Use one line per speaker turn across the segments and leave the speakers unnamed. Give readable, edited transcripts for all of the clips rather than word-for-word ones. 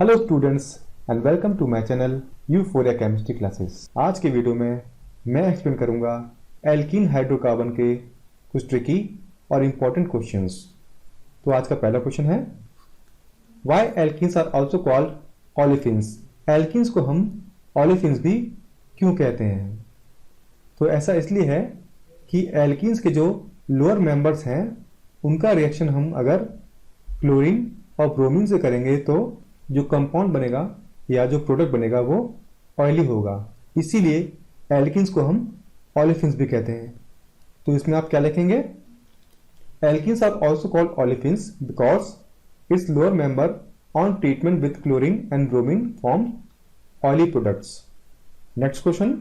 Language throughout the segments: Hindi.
Hello students and welcome to my channel euphoria chemistry classes. आज के वीडियो में मैं एक्सप्लेन करूंगा एल्कीन हाइड्रोकार्बन के कुछ ट्रिकी और इम्पोर्टेंट क्वेश्चंस। तो आज का पहला क्वेश्चन है, why alkenes are also called olefins. Alkenes को हम ओलेफिन्स भी क्यों कहते हैं? तो ऐसा इसलिए है कि एल्कीन्स के जो लोअर मेंबर्स हैं उनका रिएक्शन हम अगर क्लोरीन और ब्रोमीन से करेंगे तो जो कंपाउंड बनेगा या जो प्रोडक्ट बनेगा वो ऑयली होगा, इसीलिए एल्कीन्स को हम ओलेफिन्स भी कहते हैं। तो इसमें आप क्या लिखेंगे? Alkenes are also called olefins because its lower member on treatment with chlorine and bromine form oily products. Next question,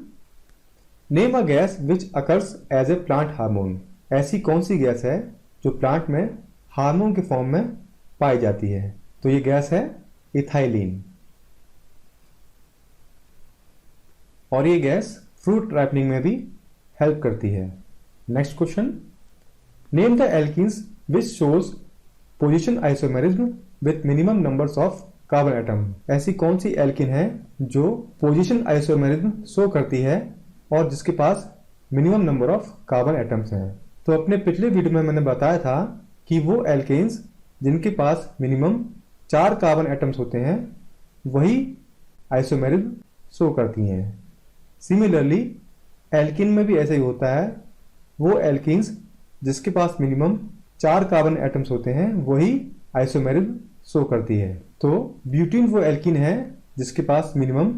name a gas which occurs as a plant hormone. ऐसी कौन सी गैस है जो प्लांट में हार्मोन के फॉर्म में पाई जाती है? तो ये गैस है इथाइलिन, और ये गैस फ्रूट राइपनिंग में भी हेल्प करती है। Next question, name the alkenes which shows position isomerism with minimum numbers of carbon atom. ऐसी कौन सी एल्कीन है जो पोजीशन आइसोमेरिज्म शो करती है और जिसके पास minimum number of carbon atoms हैं? तो अपने पिछले वीडियो में मैंने बताया था कि वो एल्केन्स जिनके पास मिनिमम 4 कार्बन एटम्स होते हैं वही आइसोमेरिज्म शो करती हैं। सिमिलरली एल्कीन में भी ऐसा ही होता है, वो एल्कीन्स जिसके पास मिनिमम 4 कार्बन एटम्स होते हैं वही आइसोमेरिज्म शो करती है। तो ब्यूटीन वो एल्कीन है जिसके पास मिनिमम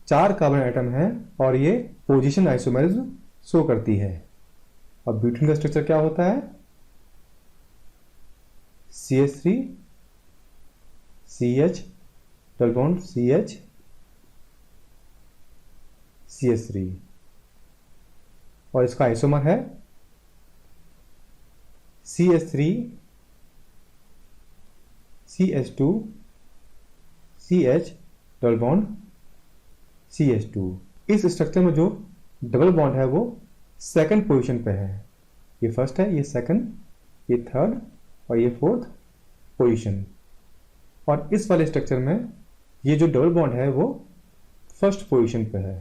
4 कार्बन एटम है और ये पोजीशन आइसोमेरिज्म शो करती है। अब ब्यूटीन का स्ट्रक्चर क्या होता है? CH3 CH double bond CH CH3, और इसका आइसोमर है CH3 CH2 CH double bond CH2। इस स्ट्रक्चर में जो डबल बॉन्ड है वो सेकंड पोजीशन पे है। ये फर्स्ट है, ये सेकंड, ये थर्ड और ये फोर्थ पोजीशन। और इस वाले स्ट्रक्चर में ये जो डबल बॉन्ड है वो फर्स्ट पोजीशन पे है।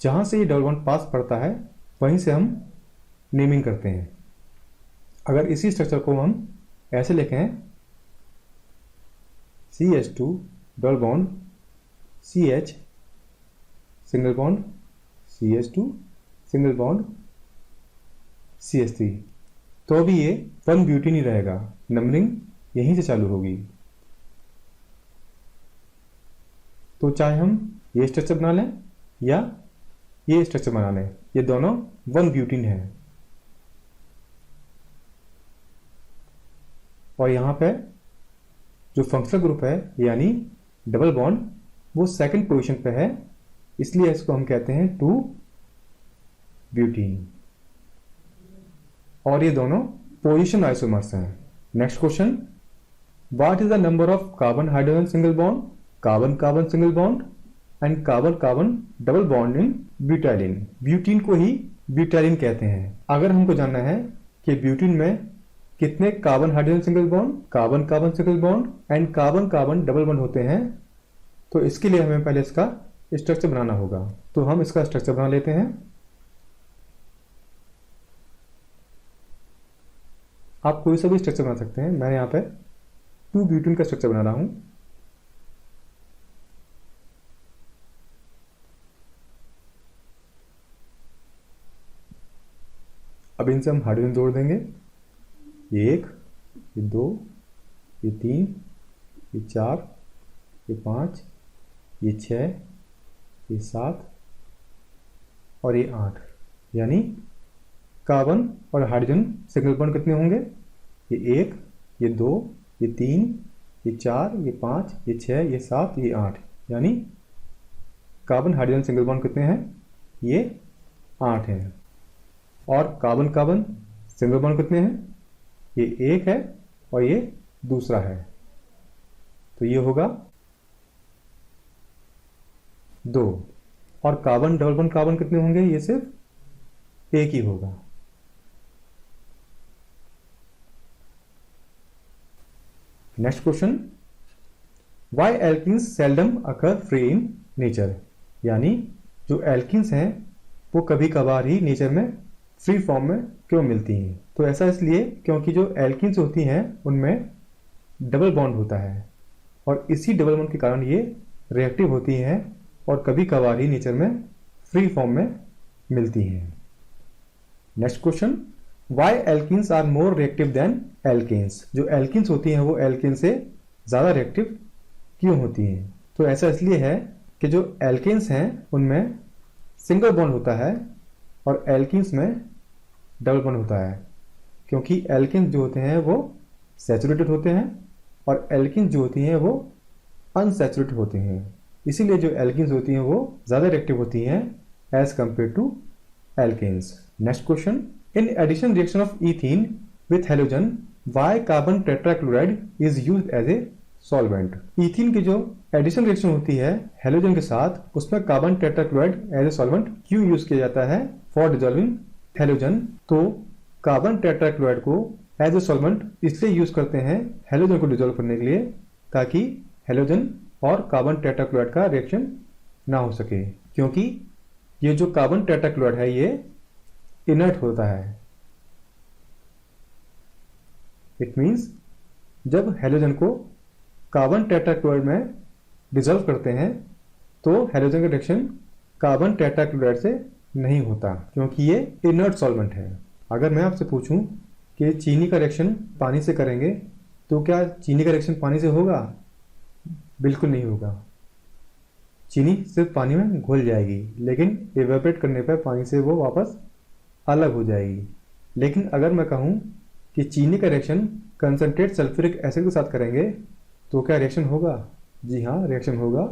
जहां से ये डबल बॉन्ड पास पड़ता है वहीं से हम नेमिंग करते हैं। अगर इसी स्ट्रक्चर को हम ऐसे लिखें, CH2 double bond CH single bond CH2 single bond CH3, तो भी ये 1 ब्यूटीन ही रहेगा, नंबरिंग यहीं से चालू होगी। तो चाहे हम ये स्ट्रक्चर बना लें या ये स्ट्रक्चर बना लें, ये दोनों 1 ब्यूटीन है। और यहां पे जो फंक्शनल ग्रुप है यानी डबल बॉन्ड वो सेकंड पोजीशन पे है, इसलिए इसको हम कहते हैं 2 ब्यूटीन, और ये दोनों पोजीशन आइसोमर्स हैं। Next question, what is the number of carbon hydrogen single bond, carbon carbon single bond and carbon carbon double bond in butylene. Butene को ही ब्यूटाइलिन कहते हैं। अगर हमको जानना है कि ब्यूटीन में कितने carbon hydrogen single bond, carbon carbon single bond and carbon carbon double bond होते हैं, तो इसके लिए हमें पहले इसका स्ट्रक्चर बनाना होगा। तो हम इसका स्ट्रक्चर बना लेते हैं। आप कोई सा भी स्ट्रक्चर बना सकते हैं, मैं यहाँ पे 2 ब्यूटीन का स्ट्रक्चर बना रहा हूं। अब इनसे हम हाइड्रोजन जोड़ देंगे, ये 1, ये 2, ये 3, ये 4, ये 5, ये 6, ये 7 और ये 8, यानी कार्बन और हाइड्रोजन सिंगल बॉन्ड कितने होंगे? ये 1, ये 2, ये 3, ये 4, ये 5, ये 6, ये 7, ये 8, यानी कार्बन हाइड्रोजन सिंगल बॉन्ड कितने हैं? ये 8 हैं। और कार्बन कार्बन सिंगल बॉन्ड कितने हैं? ये 1 है और ये दूसरा है, तो ये होगा 2। और कार्बन डबल बॉन्ड कार्बन कितने होंगे? ये सिर्फ 1 ही होगा। Next question, why alkynes seldom occur free in nature, यानी जो एल्किन्स हैं वो कभी कभार ही नेचर में फ्री फॉर्म में क्यों मिलती हैं। तो ऐसा इसलिए क्योंकि जो एल्किन्स होती हैं उनमें डबल बॉन्ड होता है और इसी डबल बॉन्ड के कारण ये रिएक्टिव होती हैं और कभी कभार ही नेचर में फ्री फॉर्म में मिलती हैं। Next question, why alkynes are more reactive than alkanes, जो एल्किन्स होती हैं वो एल्केन से ज़्यादा रिएक्टिव क्यों होती हैं। तो ऐसा इसलिए है कि जो एल्केन्स हैं उनमें सिंगल बॉन्ड होता है और एल्किन्स में डबल बॉन्ड होता है, क्योंकि एल्किन्स जो होते हैं वो सैचुरेटेड होते हैं और एल्किन्स जो होती हैं वो अनसैचुरेटेड होते हैं। इसीलिए जो एल्किन्स होती हैं वो ज़्यादा रिएक्टिव होती हैं as compare to alkanes. Next question, in addition reaction of ethene with halogen why carbon tetrachloride is used as a solvent. Ethene की जो एडिशन रिएक्शन होती है हेलोजन के साथ, उसमें carbon tetrachloride as a solvent क्यों यूज किया जाता है फॉर डिजॉल्विंग हेलोजन। तो कार्बन टेट्राक्लोराइड को एज ए सॉल्वेंट इसलिए यूज करते हैं हेलोजन को डिजॉल्व करने के लिए, ताकि हेलोजन और कार्बन टेट्राक्लोराइड का रिएक्शन ना हो सके, क्योंकि ये जो कार्बन टेट्राक्लोराइड है ये इनर्ट होता है। इट मींस जब हेलोजन को कार्बन टेट्राक्लोराइड में डिजॉल्व करते हैं तो हेलोजन का रिएक्शन कार्बन टेट्राक्लोराइड से नहीं होता, क्योंकि ये इनर्ट सॉल्वेंट है। अगर मैं आपसे पूछूं कि चीनी का रिएक्शन पानी से करेंगे तो क्या चीनी का रिएक्शन पानी से होगा? बिल्कुल नहीं होगा। चीनी सिर्फ पानी में घुल जाएगी, लेकिन इवेपोरेट करने पर पानी से वो वापस अलग हो जाएगी। लेकिन अगर मैं कहूँ कि चीनी का रिएक्शन कंसनट्रेट सल्फ्यूरिक एसिड के साथ करेंगे तो क्या रिएक्शन होगा? जी हाँ, रिएक्शन होगा,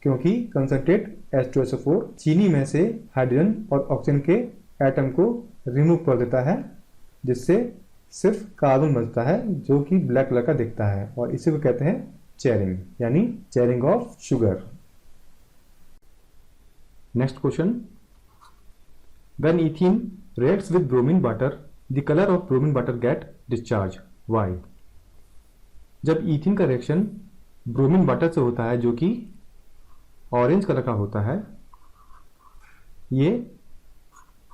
क्योंकि कंसनट्रेट H2SO4 चीनी में से हाइड्रोजन और ऑक्सीजन के एटम को रिमूव कर देता है, जिससे सिर्फ कार्बन बचता है जो कि ब्लैक कलर का दिखता है, और इसी को कहते हैं चेयरिंग, यानी charring of sugar. Next question, when ethene reacts with bromine water, the color of bromine water get discharged. Why? जब ईथीन का रिएक्शन ब्रोमीन वाटर से होता है जो कि ऑरेंज कलर का होता है, ये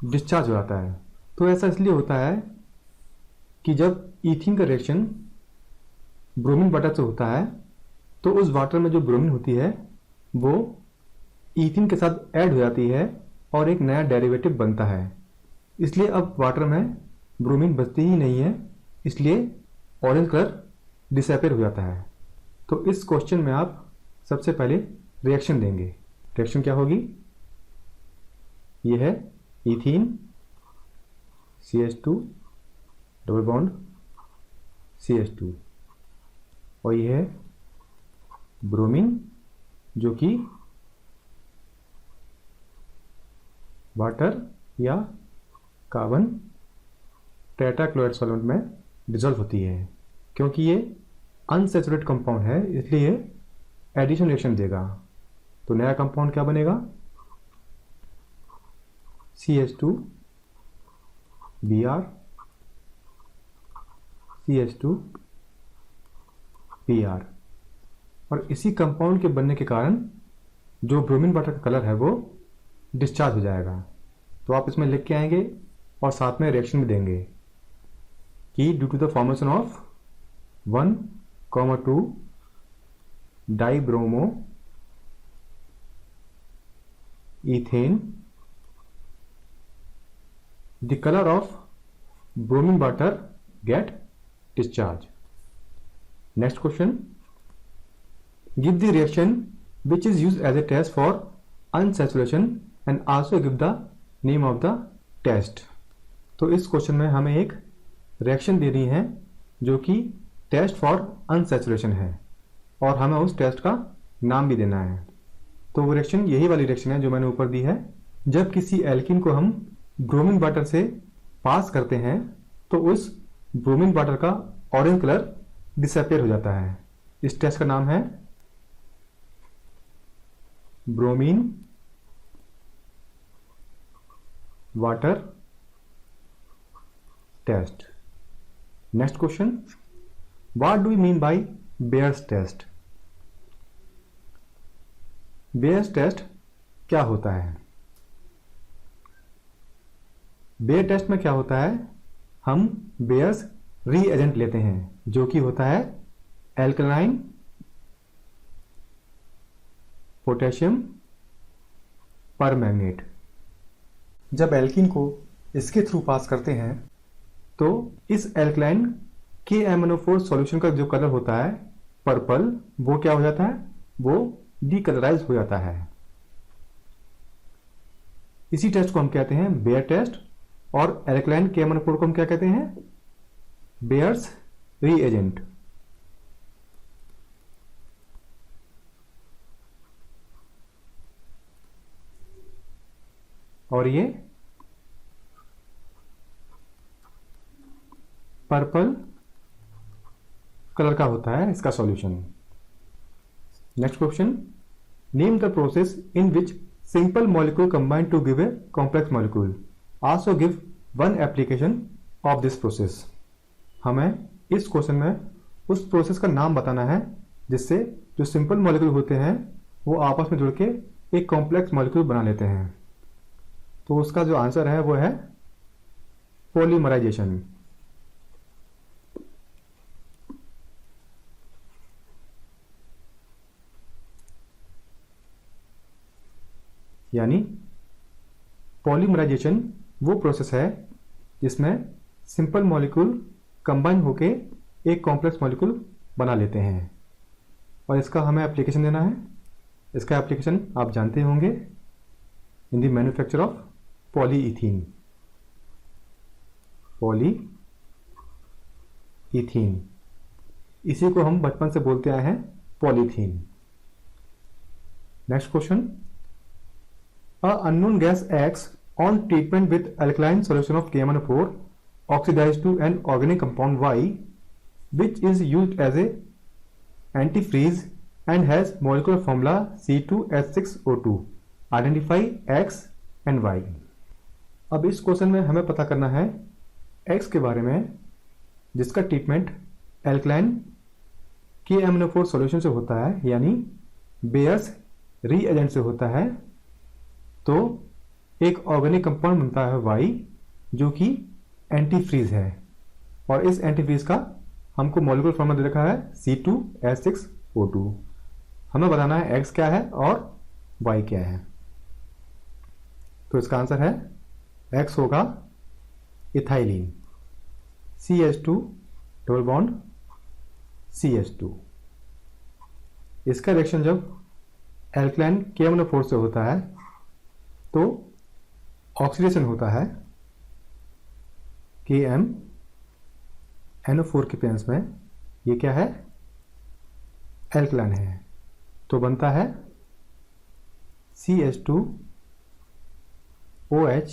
डिस्चार्ज हो जाता है। तो ऐसा इसलिए होता है कि जब ईथीन का रिएक्शन ब्रोमीन वाटर से होता है तो उस वाटर में जो ब्रोमीन होती है वो ईथीन के साथ ऐड हो जाती है और एक नया डेरिवेटिव बनता है। इसलिए अब वाटर में ब्रोमीन बचती ही नहीं है, इसलिए ऑरेंज कलर डिसअपीयर हो जाता है। तो इस क्वेश्चन में आप सबसे पहले रिएक्शन देंगे। रिएक्शन क्या होगी? ये है ethene CH2 double bond CH2 और ये है ब्रोमीन जो कि वाटर या कार्बन टेट्राक्लोराइड सॉल्वेंट में डिसॉल्व होती है। क्योंकि ये अनसैचुरेटेड कंपाउंड है इसलिए एडिशन रिएक्शन देगा। तो नया कंपाउंड क्या बनेगा? CH2 Br CH2 Pr, और इसी कंपाउंड के बनने के कारण जो ब्रोमीन वाटर का कलर है वो डिस्चार्ज हो जाएगा। तो आप इसमें लिख के आएंगे और साथ में रिएक्शन भी देंगे कि due to the formation of 1,2 dibromo ethane the colour of bromine water get discharge. Next question, give the reaction which is used as a test for unsaturation and also give the name of the test. तो इस क्वेश्चन में हमें एक रिएक्शन देनी है जो कि टेस्ट फॉर अनसैचुरेशन है और हमें उस टेस्ट का नाम भी देना है। तो वो रिएक्शन यही वाली रिएक्शन है जो मैंने ऊपर दी है। जब किसी एल्कीन को हम ब्रोमीन वाटर से पास करते हैं तो उस ब्रोमीन वाटर का ऑरेंज कलर डिसअपीयर हो जाता है। इस टेस्ट का नाम है bromine water test. Next question, what do you mean by Baeyer's test? Baeyer's test क्या होता है? बेयर टेस्ट में क्या होता है, हम बेयर्स रीएजेंट लेते हैं जो कि होता है एल्कलाइन पोटेशियम परमैंगनेट। जब एल्कीन को इसके थ्रू पास करते हैं तो इस एल्कलाइन KMnO4 सॉल्यूशन का जो कलर होता है पर्पल, वो क्या हो जाता है, वो डीकलराइज हो जाता है। इसी टेस्ट को हम कहते हैं बेयर टेस्ट, और एल्कलाइन KMnO4 को हम क्या कहते हैं, बेयर्स रीएजेंट। और ये पर्पल कलर का होता है इसका solution. Next question, name the process in which simple molecule combine to give a complex molecule, also give one application of this process. हमें इस क्वेश्चन में उस प्रोसेस का नाम बताना है जिससे जो सिंपल मॉलिक्यूल होते हैं वो आपस में जुड़ के एक कॉम्प्लेक्स मॉलिक्यूल बना लेते हैं। तो उसका जो आंसर है वो है पॉलीमराइजेशन। यानी पॉलीमराइजेशन वो प्रोसेस है जिसमें सिंपल मॉलिक्यूल कंबाइन होके एक कॉम्प्लेक्स मॉलिक्यूल बना लेते हैं, और इसका हमें एप्लीकेशन देना है। इसका एप्लीकेशन आप जानते होंगे, in the manufacture of polyethene. Polyethene इसी को हम बचपन से बोलते आए हैं polythene. Next question, a unknown gas acts on treatment with alkaline solution of KMnO4 oxidized to an organic compound Y, which is used as a antifreeze and has molecular formula C2H6O2. Identify X and Y. अब इस क्वेश्चन में हमें पता करना है X के बारे में, जिसका ट्रीटमेंट एल्कलाइन KMnO4 सॉल्यूशन से होता है, यानी बेयर्स रीएजेंट से होता है। तो एक ऑर्गेनिक कंपाउंड बनता है Y जो कि एंटीफ्रीज है, और इस एंटीफ्रीज का हमको मॉलिक्यूलर फॉर्मूला दे रखा है C2H6O2। हमें बताना है X क्या है और Y क्या है। तो इसका आंसर है X होगा ethylene, CH2 double bond CH2। इसका रिएक्शन जब एल्कलाइन KMnO4 से होता है तो ऑक्सीडेशन होता है KMnO4 के प्रेजेंस में। ये क्या है, एल्कलाइन है, तो बनता है CH2OH,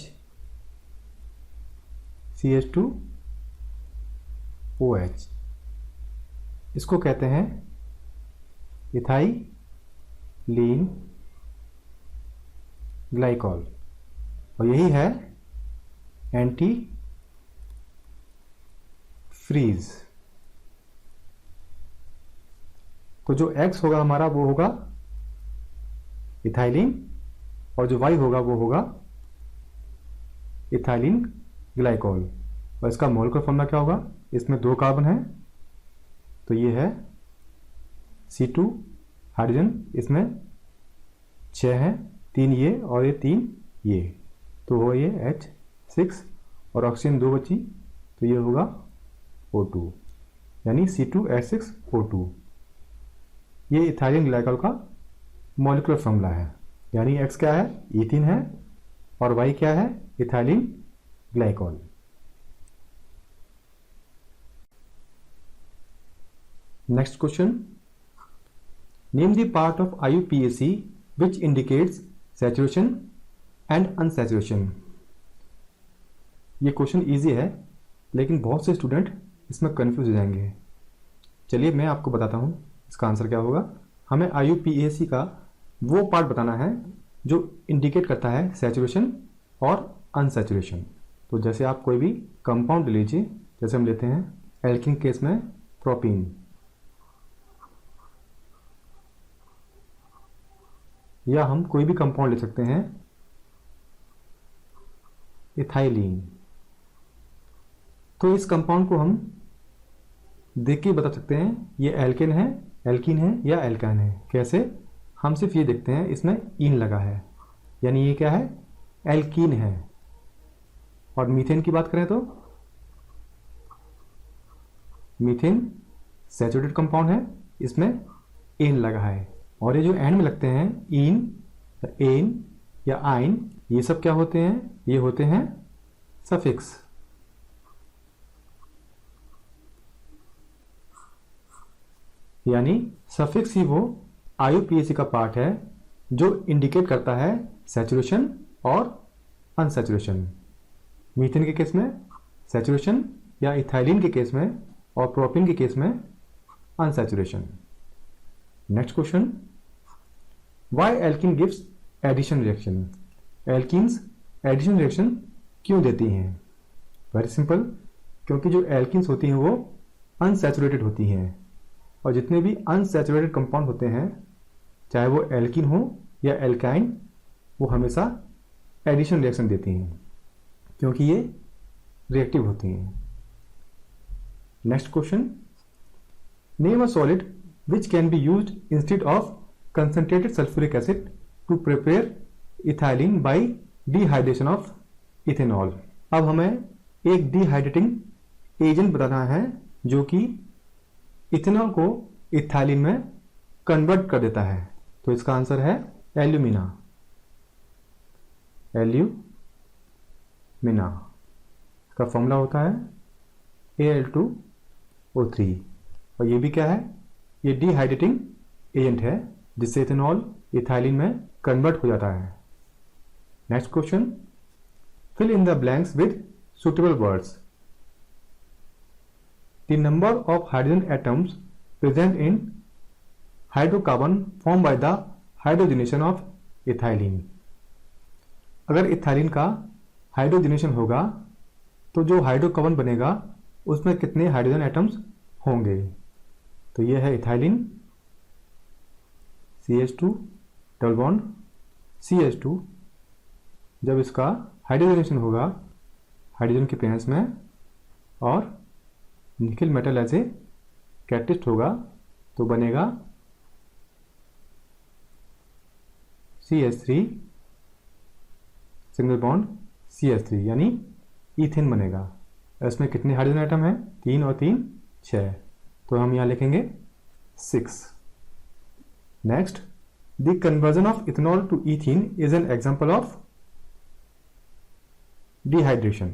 CH2OH। इसको कहते हैं इथाइलीन ग्लाइकॉल, और यही है एंटी फ्रीज। तो जो X होगा हमारा वो होगा इथाइलिन, और जो Y होगा वो होगा इथाइलिन ग्लाइकॉल। और इसका मॉलिक्यूलर फॉर्मूला क्या होगा, इसमें 2 कार्बन है तो ये है C2 हाइड्रोजन, इसमें 6 है, 3 ये और ये 3 ये, तो हो ये H6 और ऑक्सीजन 2 बची, तो ये होगा O2, यानी C2H6O2। ये इथाइलिन ग्लाइकॉल का मॉलिक्यूलर फॉर्मूला है, यानी X क्या है, ईथीन है, और Y क्या है, ethylene glycol. Next question, name the part of IUPAC which indicates saturation and unsaturation। ये क्वेश्चन इजी है लेकिन बहुत से स्टूडेंट इसमें कंफ्यूज हो जाएंगे। चलिए मैं आपको बताता हूँ इसका आंसर क्या होगा। हमें IUPAC का वो पार्ट बताना है जो इंडिकेट करता है सैचुरेशन और अनसैचुरेशन। तो जैसे आप कोई भी कंपाउंड ले लीजिए, जैसे हम लेते हैं एल्कीन केस में प्रोपीन, या हम कोई भी कंपाउंड ले सकते हैं, इथाइलिन। तो इस कंपाउंड को हम देख के बता सकते हैं ये एल्केन है, एल्कीन है या एल्काइन है। कैसे? हम सिर्फ ये देखते हैं इसमें इन लगा है, यानी ये क्या है? एल्कीन है। और मीथेन की बात करें तो मीथेन सैचुरेटेड कंपाउंड है, इसमें एन लगा है। और ये जो एंड में लगते हैं इन, एन या आइन, ये सब क्या होते हैं? ये होते हैं सफिक्स। यानी सफिक्स ही वो IUPAC का पार्ट है जो इंडिकेट करता है सैचुरेशन और अनसैचुरेशन। मीथेन के केस में सैचुरेशन, या इथाइलिन के केस में और प्रोपीन के केस में unsaturation. Next question, why alkene gives addition reaction? Alkenes addition reaction क्यों देती हैं? वेरी सिंपल, क्योंकि जो एल्कीन्स होती हैं वो अनसैचुरेटेड होती हैं, और जितने भी अनसैचुरेटेड कंपाउंड होते हैं, चाहे वो एल्कीन हो या एल्काइन, वो हमेशा एडिशन रिएक्शन देती हैं क्योंकि ये रिएक्टिव होती हैं। Next question, name a solid which can be used instead of concentrated sulphuric acid to prepare ethylene by dehydration of ethanol. अब हमें एक डिहाइड्रेटिंग एजेंट बताना है जो कि इथेनॉल को इथाइलिन में कन्वर्ट कर देता है। तो इसका आंसर है एल्यूमिना। एल्यूमिना इसका फॉर्मूला होता है Al2O3, और ये भी क्या है? ये डिहाइड्रेटिंग एजेंट है जिससे इथेनॉल इथाइलिन में कन्वर्ट हो जाता है। Next question, fill in the blanks with suitable words. The number of hydrogen atoms present in hydrocarbon formed by the hydrogenation of ethylene। अगर इथाइलिन का हाइड्रोजनेशन होगा तो जो हाइड्रोकार्बन बनेगा उसमें कितने हाइड्रोजन एटम्स होंगे? तो ये है ethylene, CH2 double bond CH2। जब इसका हाइड्रोजनेशन होगा हाइड्रोजन के प्रेजेंस में और निकल मेटल ऐसे कैटलिस्ट होगा तो बनेगा CH3 सिंगल बॉन्ड CH3, यानी ईथेन बनेगा। इसमें कितने हाइड्रोजन एटम हैं? 3 और 3 6, तो हम यहाँ लिखेंगे 6। Next, the conversion of ethanol to ethene is an example of dehydration.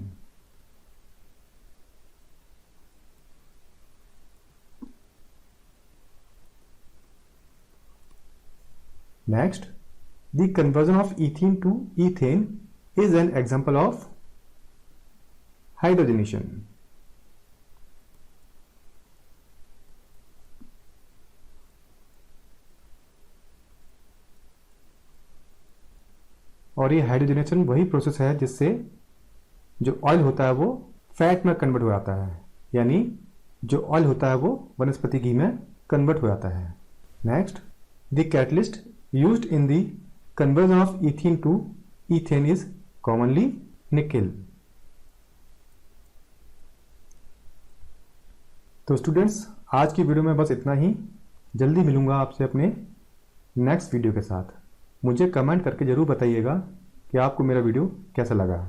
Next, the conversion of ethene to ethane is an example of hydrogenation. और ये हाइड्रोजनेशन वही प्रोसेस है जिससे जो ऑयल होता है वो फैट में कन्वर्ट हो जाता है, यानी जो ऑयल होता है वो वनस्पति घी में कन्वर्ट हो जाता है। Next, the catalyst used in the conversion of ethene to ethane is commonly nickel। तो स्टूडेंट्स, आज की वीडियो में बस इतना ही। जल्दी मिलूंगा आपसे अपने नेक्स्ट वीडियो के साथ। मुझे कमेंट करके ज़रूर बताइएगा कि आपको मेरा वीडियो कैसा लगा।